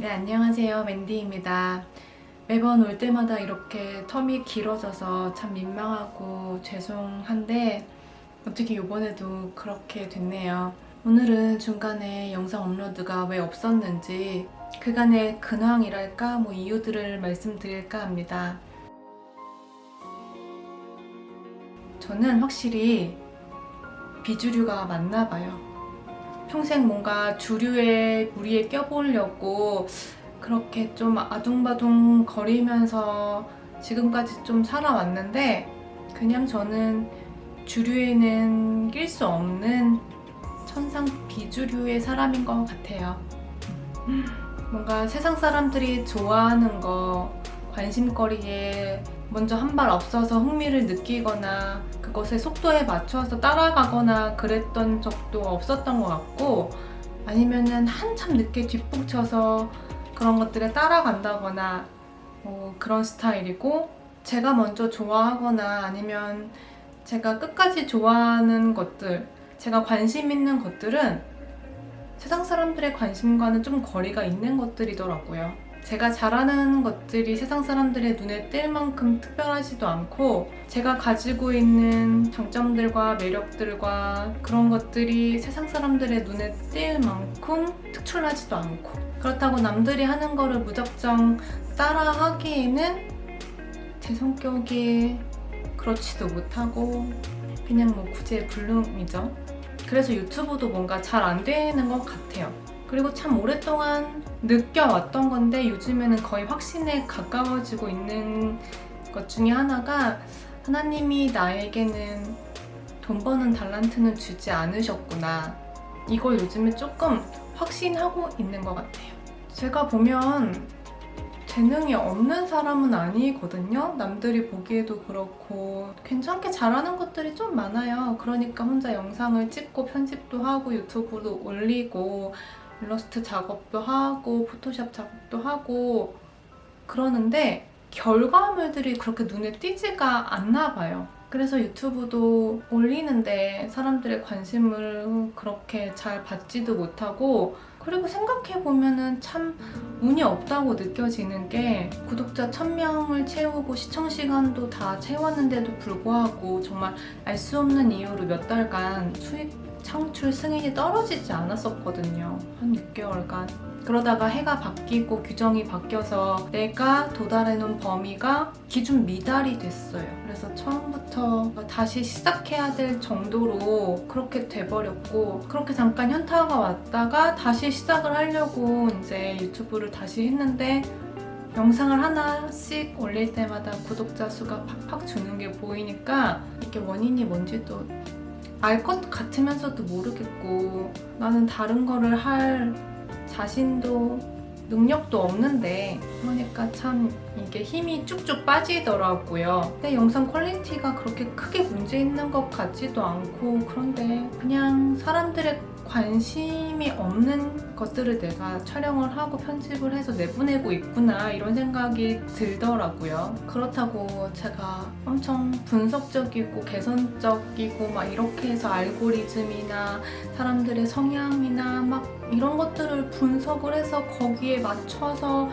네, 안녕하세요. 맨디입니다. 매번 올 때마다 이렇게 텀이 길어져서 참 민망하고 죄송한데 어떻게 이번에도 그렇게 됐네요. 오늘은 중간에 영상 업로드가 왜 없었는지 그간의 근황이랄까 이유들을 말씀드릴까 합니다. 저는 확실히 비주류가 맞나 봐요. 평생 뭔가 주류의 무리에 껴보려고 그렇게 좀 아둥바둥 거리면서 지금까지 좀 살아왔는데 그냥 저는 주류에는 낄 수 없는 천상 비주류의 사람인 것 같아요. 뭔가 세상 사람들이 좋아하는 거, 관심거리에 먼저 한 발 앞서서 흥미를 느끼거나 그것의 속도에 맞춰서 따라가거나 그랬던 적도 없었던 것 같고, 아니면은 한참 늦게 뒷북쳐서 그런 것들에 따라간다거나 그런 스타일이고, 제가 먼저 좋아하거나 아니면 제가 끝까지 좋아하는 것들, 제가 관심 있는 것들은 세상 사람들의 관심과는 좀 거리가 있는 것들이더라고요. 제가 잘하는 것들이 세상 사람들의 눈에 띌 만큼 특별하지도 않고, 제가 가지고 있는 장점들과 매력들과 그런 것들이 세상 사람들의 눈에 띌 만큼 특출나지도 않고, 그렇다고 남들이 하는 거를 무작정 따라 하기에는 제 성격이 그렇지도 못하고 그냥 구제불능이죠. 그래서 유튜브도 뭔가 잘 안 되는 것 같아요. 그리고 참 오랫동안 느껴왔던 건데 요즘에는 거의 확신에 가까워지고 있는 것 중에 하나가, 하나님이 나에게는 돈 버는 달란트는 주지 않으셨구나. 이걸 요즘에 조금 확신하고 있는 것 같아요. 제가 보면 재능이 없는 사람은 아니거든요. 남들이 보기에도 그렇고 괜찮게 잘하는 것들이 좀 많아요. 그러니까 혼자 영상을 찍고 편집도 하고 유튜브도 올리고 일러스트 작업도 하고 포토샵 작업도 하고 그러는데 결과물들이 그렇게 눈에 띄지가 않나 봐요. 그래서 유튜브도 올리는데 사람들의 관심을 그렇게 잘 받지도 못하고, 그리고 생각해보면은 참 운이 없다고 느껴지는 게, 구독자 1000명을 채우고 시청시간도 다 채웠는데도 불구하고 정말 알 수 없는 이유로 몇 달간 수익 창출 승인이 떨어지지 않았었거든요. 한 6개월간. 그러다가 해가 바뀌고 규정이 바뀌어서 내가 도달해놓은 범위가 기준 미달이 됐어요. 그래서 처음부터 다시 시작해야 될 정도로 그렇게 돼버렸고, 그렇게 잠깐 현타가 왔다가 다시 시작을 하려고 이제 유튜브를 다시 했는데, 영상을 하나씩 올릴 때마다 구독자 수가 팍팍 주는 게 보이니까 이게 원인이 뭔지도 알 것 같으면서도 모르겠고, 나는 다른 거를 할 자신도 능력도 없는데, 그러니까 참 이게 힘이 쭉쭉 빠지더라고요. 내 영상 퀄리티가 그렇게 크게 문제 있는 것 같지도 않고, 그런데 그냥 사람들의 관심이 없는 것들을 내가 촬영을 하고 편집을 해서 내보내고 있구나, 이런 생각이 들더라고요. 그렇다고 제가 엄청 분석적이고 개선적이고 이렇게 해서 알고리즘이나 사람들의 성향이나 이런 것들을 분석을 해서 거기에 맞춰서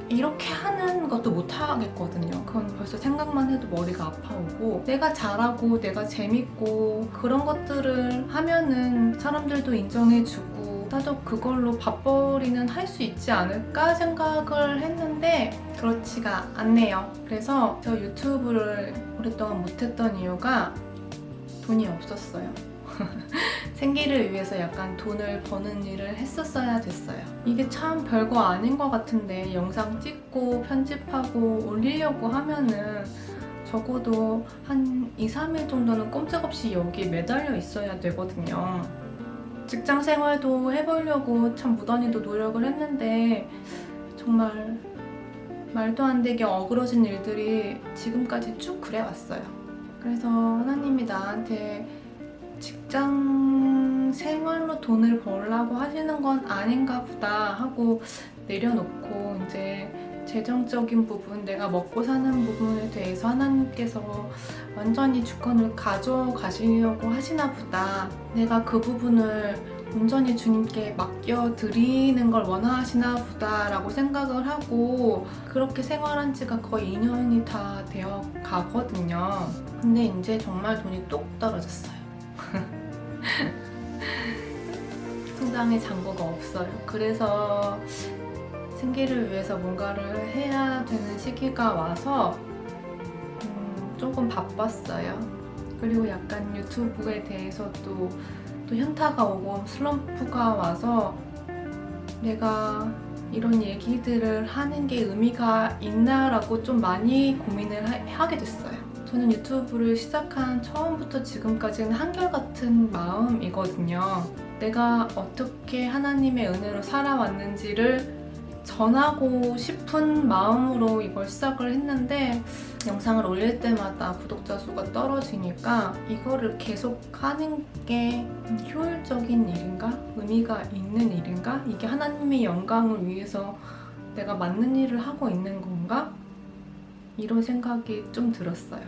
이렇게 하는 것도 못 하겠거든요. 그건 벌써 생각만 해도 머리가 아파오고, 내가 잘하고 내가 재밌고 그런 것들을 하면은 사람들도 인정해주고 나도 그걸로 밥벌이는 할 수 있지 않을까 생각을 했는데 그렇지가 않네요. 그래서 저 유튜브를 오랫동안 못했던 이유가 돈이 없었어요. 생기를 위해서 약간 돈을 버는 일을 했었어야 됐어요. 이게 참 별거 아닌 것 같은데, 영상 찍고 편집하고 올리려고 하면은 적어도 한 2, 3일 정도는 꼼짝없이 여기에 매달려 있어야 되거든요. 직장 생활도 해보려고 참 무단히도 노력을 했는데 정말 말도 안 되게 어그러진 일들이 지금까지 쭉 그래왔어요. 그래서 하나님이 나한테 직장 생활로 돈을 벌려고 하시는 건 아닌가 보다 하고 내려놓고, 이제 재정적인 부분, 내가 먹고 사는 부분에 대해서 하나님께서 완전히 주권을 가져가시려고 하시나 보다, 내가 그 부분을 온전히 주님께 맡겨드리는 걸 원하시나 보다라고 생각을 하고 그렇게 생활한 지가 거의 2년이 다 되어 가거든요. 근데 이제 정말 돈이 뚝 떨어졌어요. 통장에 잔고가 없어요. 그래서 생계를 위해서 뭔가를 해야 되는 시기가 와서 조금 바빴어요. 그리고 약간 유튜브에 대해서 또 현타가 오고 슬럼프가 와서 내가 이런 얘기들을 하는 게 의미가 있나라고 좀 많이 고민을 하게 됐어요. 저는 유튜브를 시작한 처음부터 지금까지는 한결같은 마음이거든요. 내가 어떻게 하나님의 은혜로 살아왔는지를 전하고 싶은 마음으로 이걸 시작을 했는데 영상을 올릴 때마다 구독자 수가 떨어지니까 이거를 계속 하는 게 효율적인 일인가? 의미가 있는 일인가? 이게 하나님의 영광을 위해서 내가 맞는 일을 하고 있는 건가? 이런 생각이 좀 들었어요.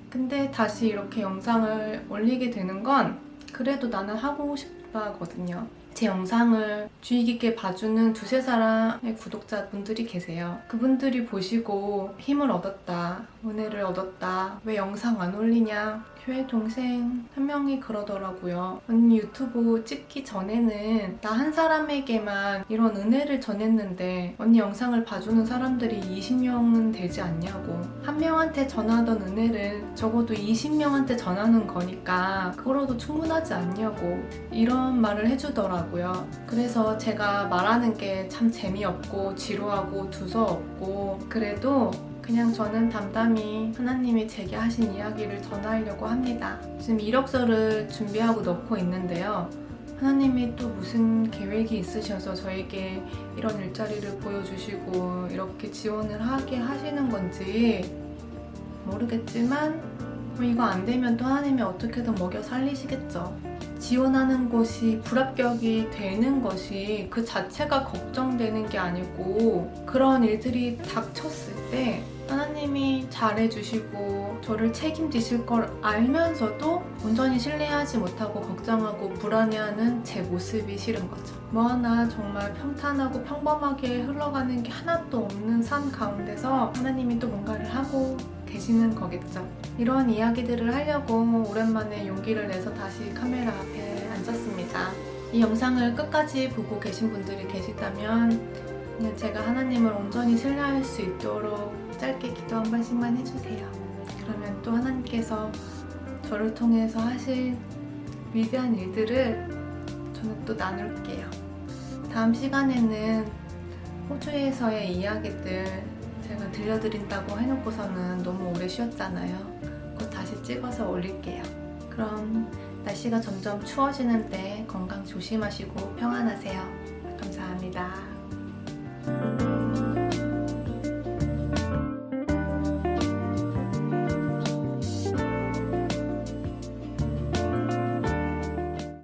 근데 다시 이렇게 영상을 올리게 되는 건 그래도 나는 하고 싶다거든요. 제 영상을 주의 깊게 봐주는 두세 사람의 구독자분들이 계세요. 그분들이 보시고 힘을 얻었다, 은혜를 얻었다, 왜 영상 안 올리냐? 교회 동생 한 명이 그러더라고요. 언니 유튜브 찍기 전에는 나 한 사람에게만 이런 은혜를 전했는데 언니 영상을 봐주는 사람들이 20명은 되지 않냐고. 한 명한테 전하던 은혜를 적어도 20명한테 전하는 거니까 그거로도 충분하지 않냐고 이런 말을 해주더라고요. 그래서 제가 말하는 게 참 재미없고 지루하고 두서없고 그래도 그냥 저는 담담히 하나님이 제게 하신 이야기를 전하려고 합니다. 지금 이력서를 준비하고 넣고 있는데요. 하나님이 또 무슨 계획이 있으셔서 저에게 이런 일자리를 보여주시고 이렇게 지원을 하게 하시는 건지 모르겠지만 이거 안 되면 또 하나님이 어떻게든 먹여 살리시겠죠. 지원하는 것이 불합격이 되는 것이 그 자체가 걱정되는 게 아니고 그런 일들이 닥쳤을 때 하나님이 잘해주시고 저를 책임지실 걸 알면서도 온전히 신뢰하지 못하고 걱정하고 불안해하는 제 모습이 싫은 거죠. 뭐 하나 정말 평탄하고 평범하게 흘러가는 게 하나도 없는 삶 가운데서 하나님이 또 뭔가를 하고 계시는 거겠죠. 이런 이야기들을 하려고 오랜만에 용기를 내서 다시 카메라 앞에 앉았습니다. 이 영상을 끝까지 보고 계신 분들이 계시다면 그냥 제가 하나님을 온전히 신뢰할 수 있도록 짧게 기도 한 번씩만 해주세요. 그러면 또 하나님께서 저를 통해서 하실 위대한 일들을 저는 또 나눌게요. 다음 시간에는 호주에서의 이야기들 제가 들려드린다고 해놓고서는 너무 오래 쉬었잖아요. 그거 다시 찍어서 올릴게요. 그럼 날씨가 점점 추워지는데 건강 조심하시고 평안하세요. 감사합니다.